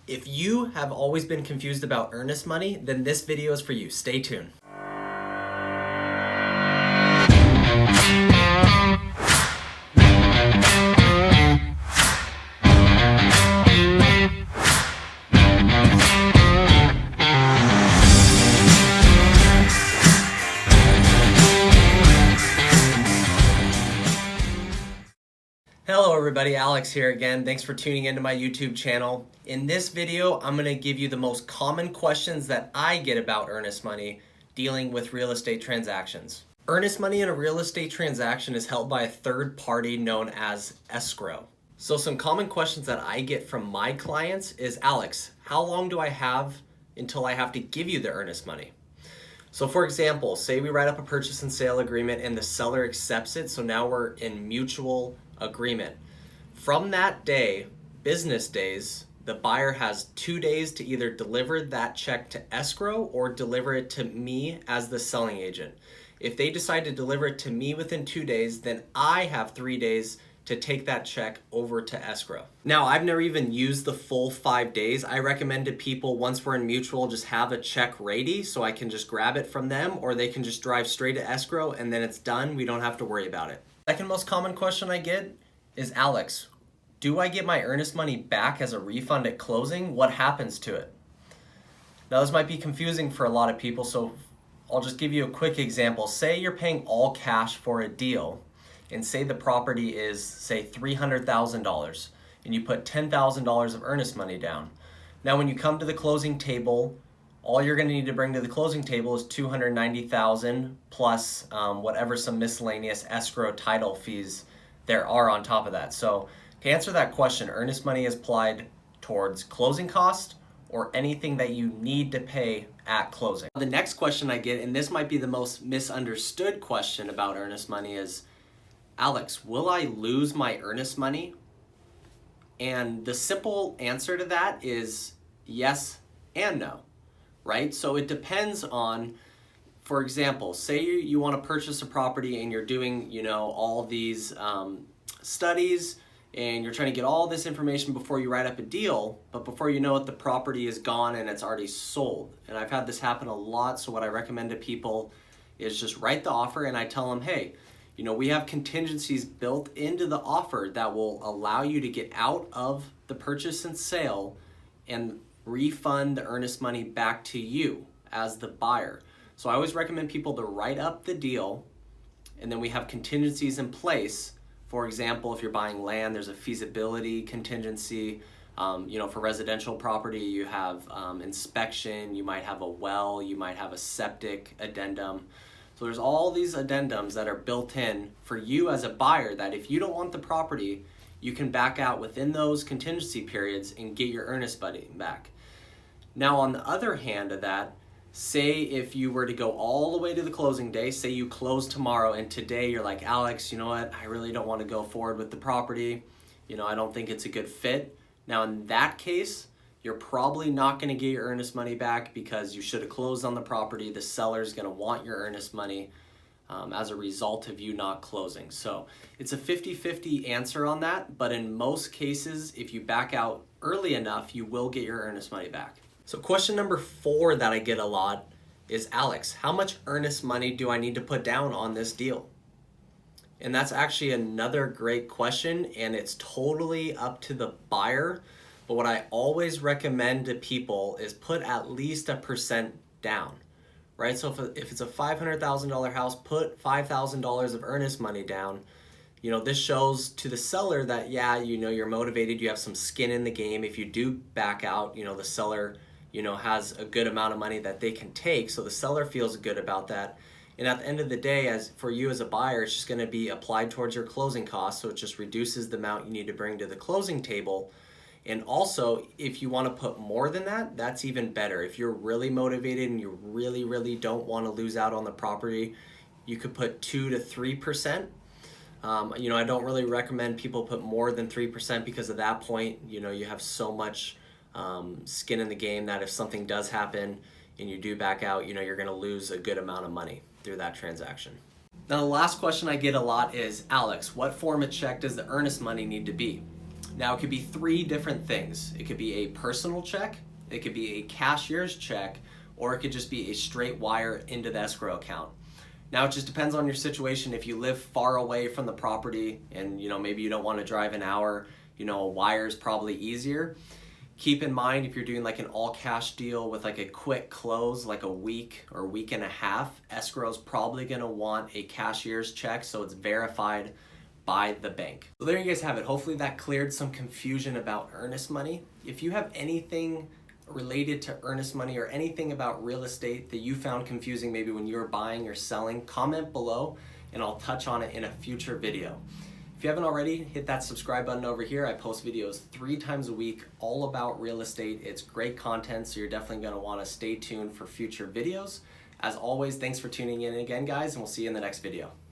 If you have always been confused about earnest money, then this video is for you. Stay tuned. Hello everybody, Alex here again. Thanks for tuning into my YouTube channel. In this video, I'm going to give you the most common questions that I get about earnest money dealing with real estate transactions. Earnest money in a real estate transaction is held by a third party known as escrow. So some common questions that I get from my clients is, Alex, how long do I have until I have to give you the earnest money? So for example, say we write up a purchase and sale agreement and the seller accepts it, so now we're in mutual agreement. From that day, business days, the buyer has 2 days to either deliver that check to escrow or deliver it to me as the selling agent. If they decide to deliver it to me within 2 days, then I have 3 days to take that check over to escrow. Now, I've never even used the full 5 days. I recommend to people, once we're in mutual, just have a check ready so I can just grab it from them, or they can just drive straight to escrow and then it's done. We don't have to worry about it. Second most common question I get is, Alex, do I get my earnest money back as a refund at closing? What happens to it? Now, this might be confusing for a lot of people, so I'll just give you a quick example. Say you're paying all cash for a deal, and say the property is, say, $300,000, and you put $10,000 of earnest money down. Now, when you come to the closing table, all you're going to need to bring to the closing table is $290,000 plus whatever some miscellaneous escrow title fees there are on top of that. So to answer that question, earnest money is applied towards closing cost or anything that you need to pay at closing. The next question I get, and this might be the most misunderstood question about earnest money, is, Alex, will I lose my earnest money? And the simple answer to that is yes and no, right? So it depends on, for example, say you want to purchase a property and you're doing, all these studies and you're trying to get all this information before you write up a deal, but before you know it, the property is gone and it's already sold. And I've had this happen a lot, so what I recommend to people is just write the offer and I tell them, hey, we have contingencies built into the offer that will allow you to get out of the purchase and sale and refund the earnest money back to you as the buyer. So I always recommend people to write up the deal, and then we have contingencies in place. For example, if you're buying land, there's a feasibility contingency. For residential property, you have inspection, you might have a well, you might have a septic addendum. So there's all these addendums that are built in for you as a buyer that if you don't want the property, you can back out within those contingency periods and get your earnest money back. Now, on the other hand of that, say if you were to go all the way to the closing day, say you close tomorrow and today you're like, Alex, you know what, I really don't want to go forward with the property. I don't think it's a good fit. Now, in that case, you're probably not going to get your earnest money back because you should have closed on the property. The seller's going to want your earnest money as a result of you not closing. So it's a 50-50 answer on that, but in most cases, if you back out early enough, you will get your earnest money back. So question number 4 that I get a lot is, Alex, how much earnest money do I need to put down on this deal? And that's actually another great question, and it's totally up to the buyer. But what I always recommend to people is put at least 1% down, right? So if it's a $500,000 house, put $5,000 of earnest money down. This shows to the seller that, you're motivated, you have some skin in the game. If you do back out, the seller, has a good amount of money that they can take. So the seller feels good about that. And at the end of the day, as for you as a buyer, it's just going to be applied towards your closing costs. So it just reduces the amount you need to bring to the closing table. And also, if you want to put more than that, that's even better. If you're really motivated and you really, really don't want to lose out on the property, you could put 2 to 3%. I don't really recommend people put more than 3% because at that point, you have so much skin in the game that if something does happen and you do back out, you're going to lose a good amount of money through that transaction. Now, the last question I get a lot is, Alex, what form of check does the earnest money need to be? Now it could be three different things. It could be a personal check, it could be a cashier's check, or it could just be a straight wire into the escrow account. Now it just depends on your situation. If you live far away from the property and maybe you don't want to drive an hour, a wire is probably easier. Keep in mind, if you're doing like an all cash deal with like a quick close, like a week or week and a half, escrow is probably going to want a cashier's check so it's verified by the bank. So there you guys have it. Hopefully that cleared some confusion about earnest money. If you have anything related to earnest money or anything about real estate that you found confusing maybe when you were buying or selling, comment below and I'll touch on it in a future video. If you haven't already, hit that subscribe button over here. I post videos 3 times a week all about real estate. It's great content, so you're definitely going to want to stay tuned for future videos. As always, thanks for tuning in again, guys, and we'll see you in the next video.